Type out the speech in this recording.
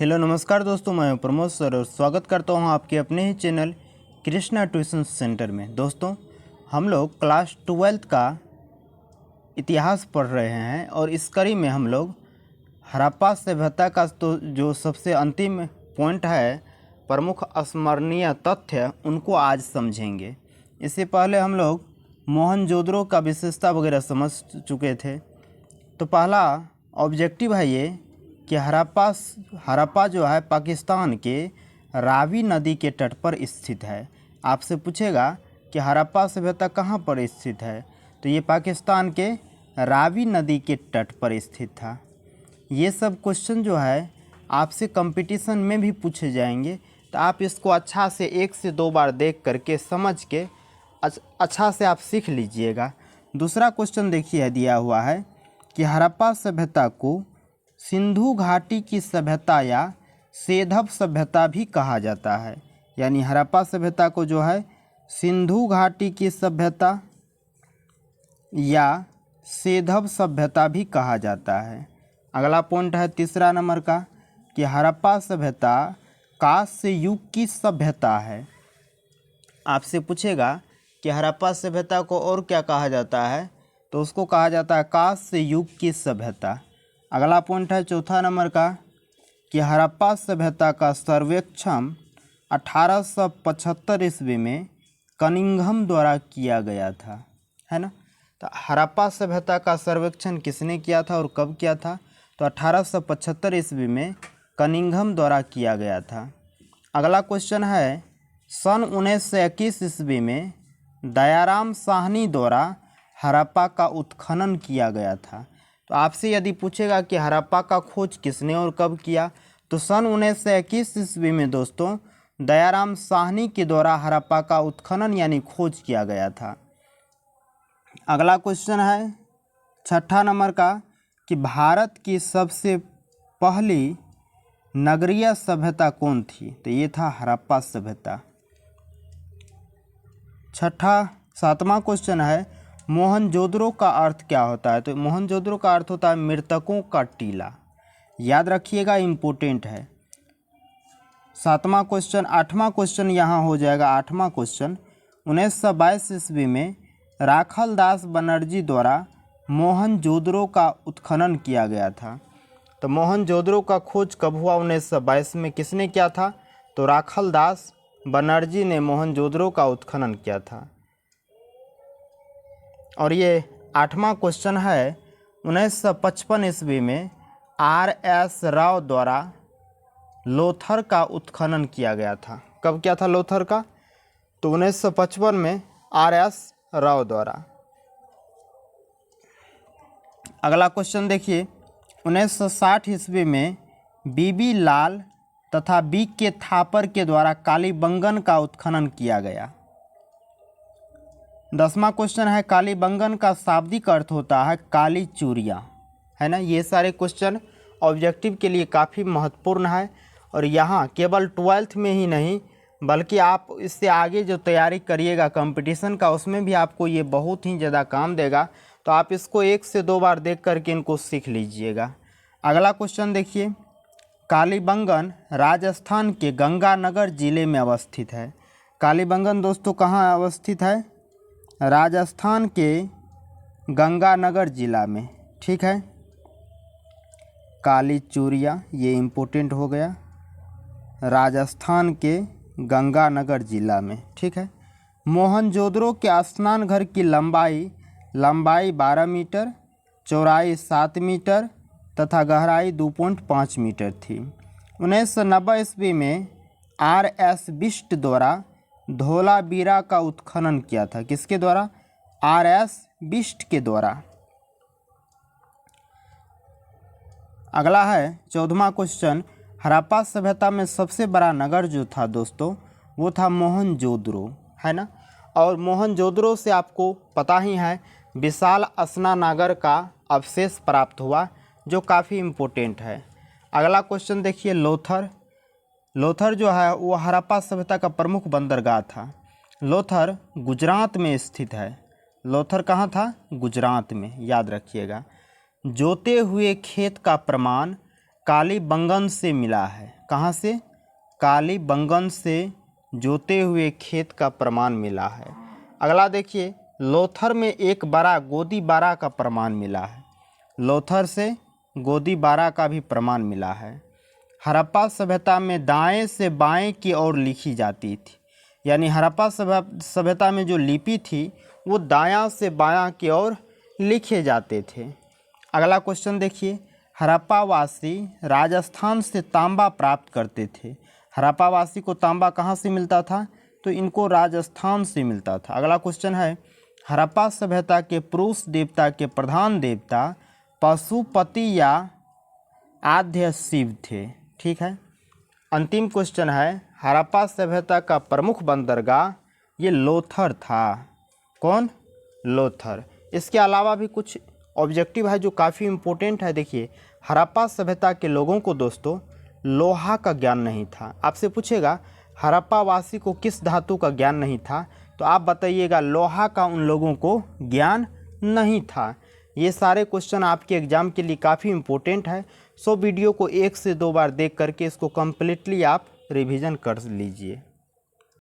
Hello नमस्कार दोस्तों, मैं प्रमोद सर और स्वागत करता हूं आपके अपने ही चैनल कृष्णा ट्यूशन सेंटर में। दोस्तों, हम लोग क्लास 12th का इतिहास पढ़ रहे हैं और इस कड़ी में हम लोग हड़प्पा सभ्यता का तो जो सबसे अंतिम पॉइंट है, प्रमुख स्मरणीय तथ्य, उनको आज समझेंगे। इससे पहले हम लोग मोहनजोदड़ो का विशेषता वगैरह समझ चुके थे। तो पहला ऑब्जेक्टिव है ये कि हड़प्पा जो है पाकिस्तान के रावी नदी के तट पर स्थित है। आपसे पूछेगा कि हड़प्पा सभ्यता कहाँ पर स्थित है, तो ये पाकिस्तान के रावी नदी के तट पर स्थित था। ये सब क्वेश्चन जो है आपसे कंपटीशन में भी पूछे जाएंगे, तो आप इसको अच्छा से 1 से 2 बार देख करके समझ के अच्छा से आप सीख लीजिएगा। दूसरा क्वेश्चन देखिए दिया हुआ है कि हड़प्पा सभ्यता को सिंधु घाटी की सभ्यता या सेधव सभ्यता भी कहा जाता है। यानी हड़प्पा सभ्यता को जो है सिंधु घाटी की सभ्यता या सेधव सभ्यता भी कहा जाता है। अगला पॉइंट है तीसरा नंबर का कि हड़प्पा सभ्यता कांस्य युग की सभ्यता है। आपसे पूछेगा कि हड़प्पा सभ्यता को और क्या कहा जाता है, तो उसको कहा जाता है कांस्य युग की सभ्यता। अगला पॉइंट है चौथा नंबर का कि हड़प्पा सभ्यता का सर्वेक्षण 1875 ईस्वी में कनिंघम द्वारा किया गया था, है ना। तो हड़प्पा सभ्यता का सर्वेक्षण किसने किया था और कब किया था, तो 1875 ईस्वी में कनिंघम द्वारा किया गया था। अगला क्वेश्चन है सन 1921 ईस्वी में दयाराम साहनी द्वारा हड़प्पा का उत्खनन किया गया था। तो आपसे यदि पूछेगा कि हड़प्पा का खोज किसने और कब किया, तो सन 1921 ईस्वी में दोस्तों दयाराम साहनी के द्वारा हड़प्पा का उत्खनन यानी खोज किया गया था। अगला क्वेश्चन है छठा नंबर का कि भारत की सबसे पहली नगरीय सभ्यता कौन थी, तो ये था हड़प्पा सभ्यता। सातवां क्वेश्चन है मोहनजोदड़ो का अर्थ क्या होता है, तो मोहनजोदड़ो का अर्थ होता है मृतकों का टीला। याद रखिएगा, इम्पोर्टेंट है। सातवां क्वेश्चन। आठवां क्वेश्चन यहाँ हो जाएगा। आठवां क्वेश्चन 1922 ईस्वी में राखल दास बनर्जी द्वारा मोहनजोदड़ो का उत्खनन किया गया था। तो मोहनजोदड़ो का खोज कब हुआ, 1922 में किसने किया था, तो राखल दास बनर्जी ने मोहनजोदड़ो का उत्खनन किया था। और ये आठवां क्वेश्चन है 1955 ईस्वी में R.S. राव द्वारा लोथर का उत्खनन किया गया था। कब किया था लोथर का, तो 1955 में R.S. राव द्वारा। अगला क्वेश्चन देखिए 1960 ईस्वी में B.B. लाल तथा B.K. थापर के द्वारा कालीबंगन का उत्खनन किया गया। 10वां क्वेश्चन है कालीबंगन का शाब्दिक अर्थ होता है काली चूड़ियाँ, है ना। ये सारे क्वेश्चन ऑब्जेक्टिव के लिए काफ़ी महत्वपूर्ण है और यहाँ केवल 12th में ही नहीं बल्कि आप इससे आगे जो तैयारी करिएगा कंपटीशन का, उसमें भी आपको ये बहुत ही ज़्यादा काम देगा। तो आप इसको 1 से 2 बार देख करके इनको सीख लीजिएगा। अगला क्वेश्चन देखिए कालीबंगन राजस्थान के गंगानगर जिले में अवस्थित है। कालीबंगन दोस्तों कहाँ अवस्थित है, राजस्थान के गंगानगर जिला में, ठीक है। काली चूड़ियाँ ये इम्पोर्टेंट हो गया, राजस्थान के गंगानगर जिला में, ठीक है। मोहनजोदड़ो के स्नान घर की लंबाई 12 मीटर, चौड़ाई 7 मीटर तथा गहराई 2.5 मीटर थी। 1990 ईस्वी में R.S. बिष्ट द्वारा धोलावीरा का उत्खनन किया था। किसके द्वारा, R.S. बिष्ट के द्वारा। अगला है 14वां क्वेश्चन हड़प्पा सभ्यता में सबसे बड़ा नगर जो था दोस्तों वो था मोहनजोदड़ो, है ना। और मोहनजोदड़ो से आपको पता ही है विशाल स्नानागार का अवशेष प्राप्त हुआ जो काफ़ी इम्पोर्टेंट है। अगला क्वेश्चन देखिए लोथर जो है वो हड़प्पा सभ्यता का प्रमुख बंदरगाह था। लोथर गुजरात में स्थित है। लोथर कहाँ था, गुजरात में, याद रखिएगा। जोते हुए खेत का प्रमाण कालीबंगन से मिला है। कहाँ से? कालीबंगन से जोते हुए खेत का प्रमाण मिला है। अगला देखिए, लोथर में एक बड़ा गोदीबारा का प्रमाण मिला है। लोथर से गोदीबारा का भी प्रमाण मिला है। हड़प्पा सभ्यता में दाएं से बाएं की ओर लिखी जाती थी, यानी हड़प्पा सभ्यता में जो लिपि थी वो दायां से बायां की ओर लिखे जाते थे। अगला क्वेश्चन देखिए, हड़प्पावासी राजस्थान से तांबा प्राप्त करते थे। हड़प्पावासी को तांबा कहाँ से मिलता था? तो इनको राजस्थान से मिलता था। अगला क्वेश्चन है, हड़प्पा सभ्यता के पुरुष देवता के प्रधान देवता पशुपति या आद्य शिव थे। ठीक है। अंतिम क्वेश्चन है, हड़प्पा सभ्यता का प्रमुख बंदरगाह ये लोथर था। कौन? लोथर। इसके अलावा भी कुछ ऑब्जेक्टिव है जो काफ़ी इम्पोर्टेंट है। देखिए, हड़प्पा सभ्यता के लोगों को दोस्तों लोहा का ज्ञान नहीं था। आपसे पूछेगा हड़प्पा वासी को किस धातु का ज्ञान नहीं था, तो आप बताइएगा लोहा का उन लोगों को ज्ञान नहीं था। ये सारे क्वेश्चन आपके एग्ज़ाम के लिए काफ़ी इम्पोर्टेंट है। सो वीडियो को 1 से 2 बार देख करके इसको कम्प्लीटली आप रिवीजन कर लीजिए।